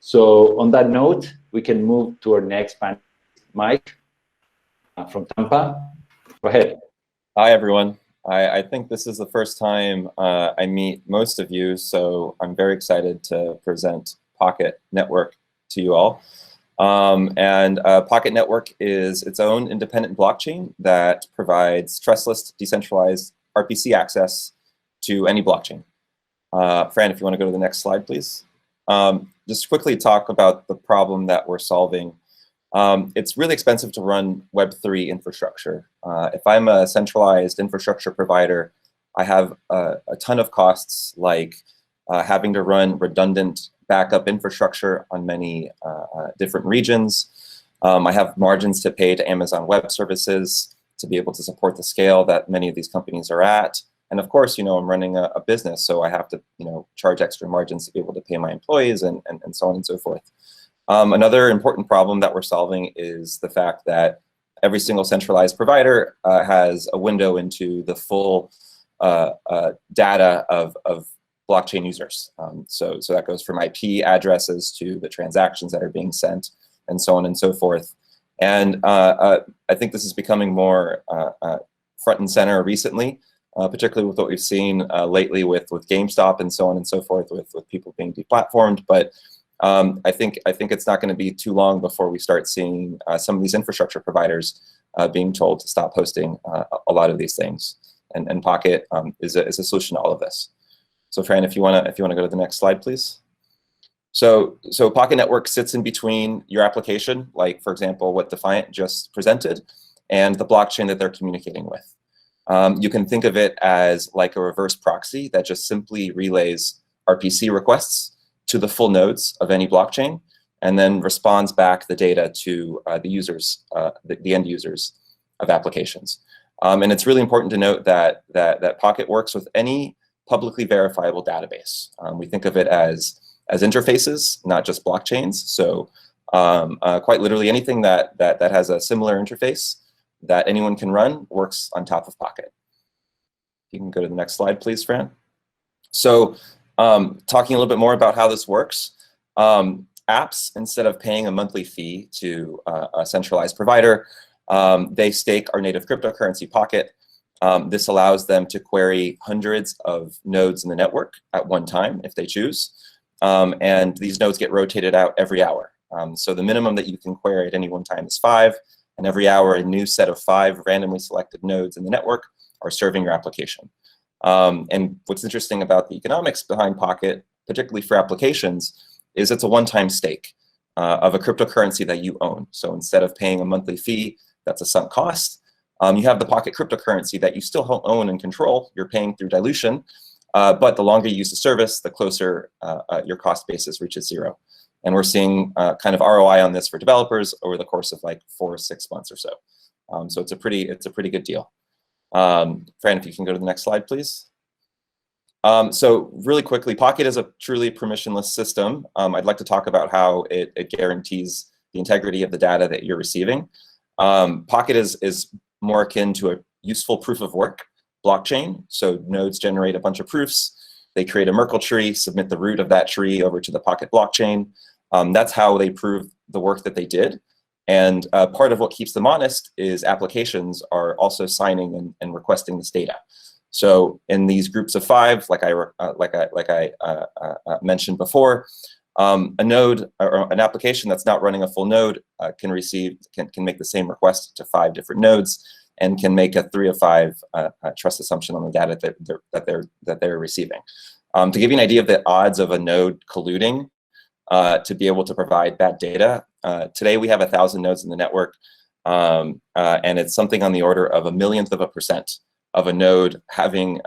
So on that note, we can move to our next panel. Mike from Tampa, go ahead. Hi, everyone. I think this is the first time I meet most of you, so I'm very excited to present pokt.network to you all. Pokt.network is its own independent blockchain that provides trustless, decentralized RPC access to any blockchain. Fran, if you want to go to the next slide, please. Just quickly talk about the problem that we're solving. It's really expensive to run Web3 infrastructure. If I'm a centralized infrastructure provider, I have a ton of costs, like having to run redundant backup infrastructure on many different regions. I have margins to pay to Amazon Web Services to be able to support the scale that many of these companies are at. And of course, I'm running a business, so I have to, charge extra margins to be able to pay my employees and so on and so forth. Another important problem that we're solving is the fact that every single centralized provider has a window into the full data of blockchain users. So that goes from IP addresses to the transactions that are being sent and so on and so forth. And I think this is becoming more front and center recently, particularly with what we've seen lately with GameStop and so on and so forth, with people being deplatformed. But I think it's not going to be too long before we start seeing some of these infrastructure providers being told to stop hosting a lot of these things. And Pokt is a solution to all of this. So Fran, if you wanna go to the next slide, please. So Pokt.network sits in between your application, like for example what Defiant just presented, and the blockchain that they're communicating with. You can think of it as like a reverse proxy that just simply relays RPC requests to the full nodes of any blockchain, and then responds back the data to the users, the end users of applications. And it's really important to note that Pokt works with any publicly verifiable database. We think of it as interfaces, not just blockchains. So quite literally anything that has a similar interface that anyone can run works on top of Pokt. You can go to the next slide, please, Fran. So talking a little bit more about how this works, apps, instead of paying a monthly fee to a centralized provider, they stake our native cryptocurrency Pokt. This allows them to query hundreds of nodes in the network at one time if they choose. And these nodes get rotated out every hour. So the minimum that you can query at any one time is 5. And every hour, a new set of 5 randomly selected nodes in the network are serving your application. And what's interesting about the economics behind Pokt, particularly for applications, is it's a one-time stake of a cryptocurrency that you own. So instead of paying a monthly fee, that's a sunk cost, you have the Pokt cryptocurrency that you still own and control. You're paying through dilution, but the longer you use the service, the closer your cost basis reaches 0. And we're seeing kind of ROI on this for developers over the course of like 4 or 6 months or so. So it's a pretty good deal. Fran, if you can go to the next slide, please. So really quickly, Pokt is a truly permissionless system. I'd like to talk about how it guarantees the integrity of the data that you're receiving. Pokt is more akin to a useful proof of work blockchain. So nodes generate a bunch of proofs. They create a Merkle tree, submit the root of that tree over to the Pokt blockchain. That's how they prove the work that they did. And part of what keeps them honest is applications are also signing and requesting this data. So in these groups of 5, like I mentioned before, a node or an application that's not running a full node can make the same request to 5 different nodes and can make a 3 of 5 trust assumption on the data that they're receiving. To give you an idea of the odds of a node colluding to be able to provide bad data, today we have 1,000 nodes in the network, and it's something on the order of 1/1,000,000% of a node having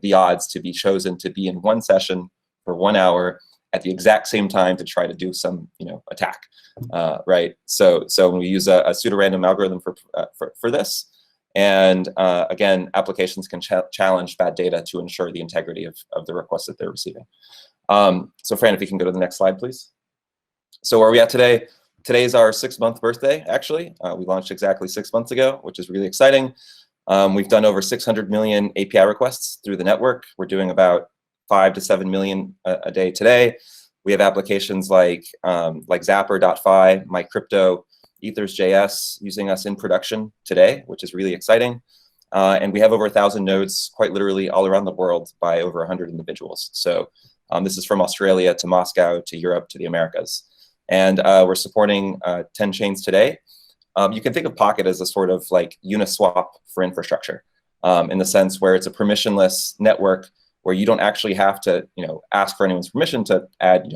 the odds to be chosen to be in one session for 1 hour at the exact same time to try to do some attack, right? So when we use a pseudo-random algorithm for this, and again, applications can challenge bad data to ensure the integrity of the requests that they're receiving. So Fran, if you can go to the next slide, please. So where are we at today? Today's our 6-month birthday, actually. We launched exactly 6 months ago, which is really exciting. We've done over 600 million API requests through the network. We're doing about 5 to 7 million a day today. We have applications like Zapper.fi, MyCrypto, Ethers.js using us in production today, which is really exciting. And we have over 1,000 nodes, quite literally all around the world by over 100 individuals. So this is from Australia to Moscow to Europe to the Americas. And we're supporting 10 chains today. You can think of Pocket as a sort of like Uniswap for infrastructure, in the sense where it's a permissionless network where you don't actually have to, ask for anyone's permission to add,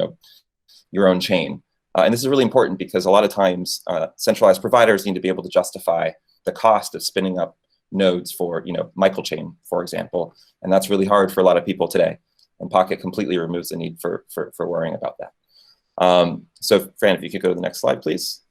your own chain. And this is really important because a lot of times centralized providers need to be able to justify the cost of spinning up nodes for, Michael chain, for example. And that's really hard for a lot of people today. And Pocket completely removes the need for worrying about that. So Fran, if you could go to the next slide, please.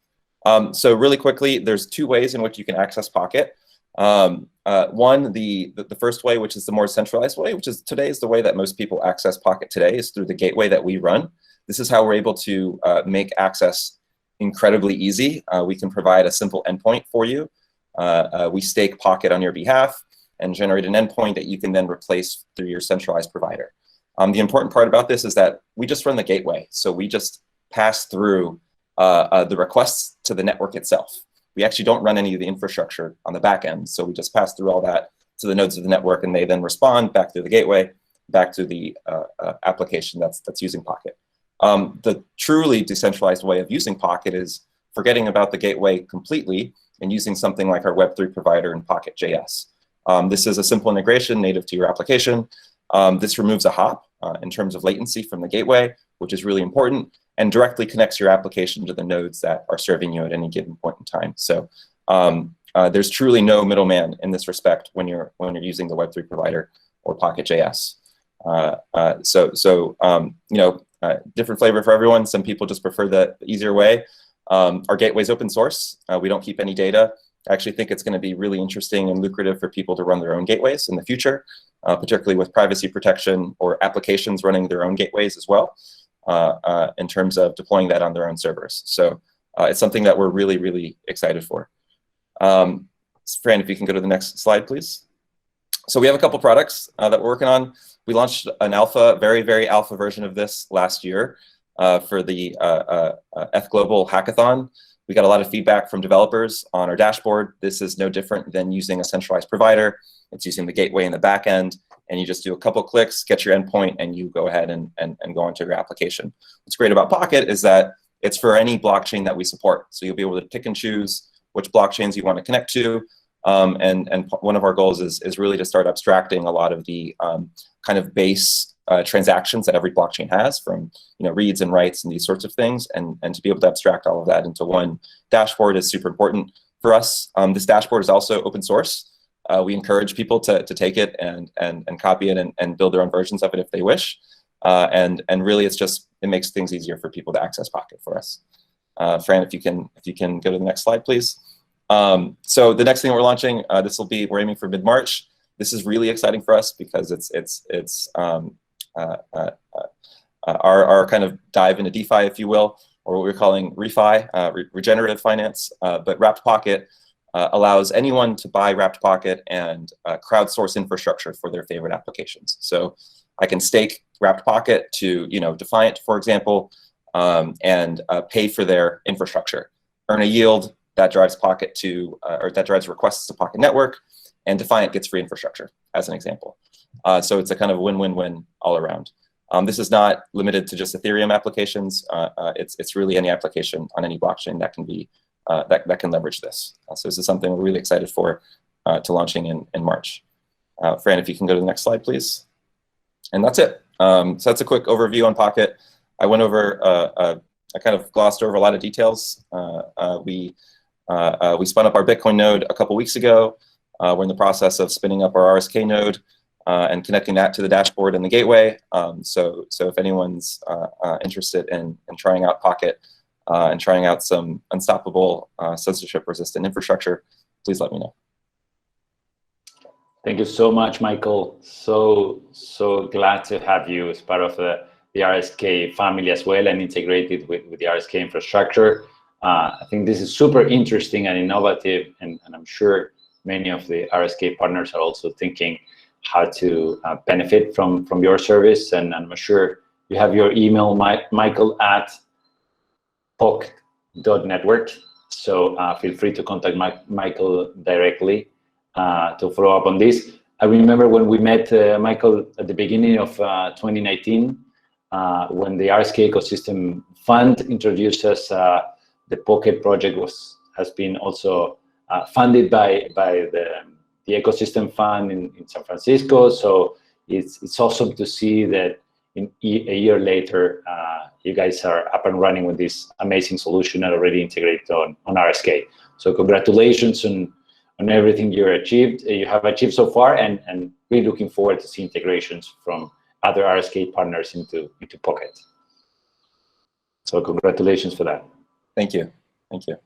So really quickly, there's two ways in which you can access Pocket. One, the first way, which is the more centralized way, which is today is the way that most people access Pocket today, is through the gateway that we run. This is how we're able to make access incredibly easy. We can provide a simple endpoint for you. We stake Pocket on your behalf and generate an endpoint that you can then replace through your centralized provider. The important part about this is that we just run the gateway. So we just pass through the requests to the network itself. We actually don't run any of the infrastructure on the back end. So we just pass through all that to the nodes of the network, and they then respond back through the gateway, back to the application that's using Pocket. The truly decentralized way of using Pocket is forgetting about the gateway completely and using something like our Web3 provider in Pocket.js. This is a simple integration native to your application. This removes a hop in terms of latency from the gateway, which is really important, and directly connects your application to the nodes that are serving you at any given point in time. So there's truly no middleman in this respect when you're using the Web3 provider or Pocket.js. Different flavor for everyone. Some people just prefer the easier way. Our gateway is open source. We don't keep any data. I actually think it's going to be really interesting and lucrative for people to run their own gateways in the future, particularly with privacy protection or applications running their own gateways as well, in terms of deploying that on their own servers. So it's something that we're really, really excited for. Fran, if you can go to the next slide, please. So we have a couple products that we're working on. We launched an alpha, very, very alpha version of this last year for the F Global Hackathon. We got a lot of feedback from developers on our dashboard. This is no different than using a centralized provider. It's using the gateway in the back end, and you just do a couple clicks, get your endpoint, and you go ahead and go into your application. What's great about Pocket is that it's for any blockchain that we support. So you'll be able to pick and choose which blockchains you want to connect to. And one of our goals is really to start abstracting a lot of the kind of base transactions that every blockchain has, from reads and writes and these sorts of things, and to be able to abstract all of that into one dashboard is super important for us. This dashboard is also open source. We encourage people to take it and copy it and build their own versions of it if they wish. And really, it makes things easier for people to access Pocket for us. Fran, if you can go to the next slide, please. So the next thing we're launching, we're aiming for mid-March. This is really exciting for us because it's our kind of dive into DeFi, if you will, or what we're calling refi, regenerative finance. But Wrapped Pocket allows anyone to buy Wrapped Pocket and crowdsource infrastructure for their favorite applications. So I can stake Wrapped Pocket to Defiant, for example, and pay for their infrastructure, earn a yield that drives Pocket to, or that drives requests to Pokt.network, and Defiant gets free infrastructure, as an example. So it's a kind of win-win-win all around. This is not limited to just Ethereum applications. It's really any application on any blockchain that can be that can leverage this. So this is something we're really excited for to launching in March. Fran, if you can go to the next slide, please. And that's it. So that's a quick overview on Pocket. I went over, I kind of glossed over a lot of details. We spun up our Bitcoin node a couple weeks ago. We're in the process of spinning up our RSK node and connecting that to the dashboard and the gateway. So if anyone's interested in trying out Pocket and trying out some unstoppable censorship-resistant infrastructure, please let me know. Thank you so much, Michael. So glad to have you as part of the RSK family as well, and integrated with the RSK infrastructure. I think this is super interesting and innovative, and I'm sure many of the RSK partners are also thinking how to benefit from your service, and I'm sure You have your email, michael@pokt.network. So feel free to contact Michael directly to follow up on this. I remember when we met Michael at the beginning of 2019, when the RSK Ecosystem Fund introduced us. The Pocket project has been also funded by the Ecosystem Fund in San Francisco. So it's awesome to see that a year later, you guys are up and running with this amazing solution and already integrated on RSK. So congratulations on everything you have achieved so far, and really looking forward to see integrations from other RSK partners into Pocket. So congratulations for that. Thank you. Thank you.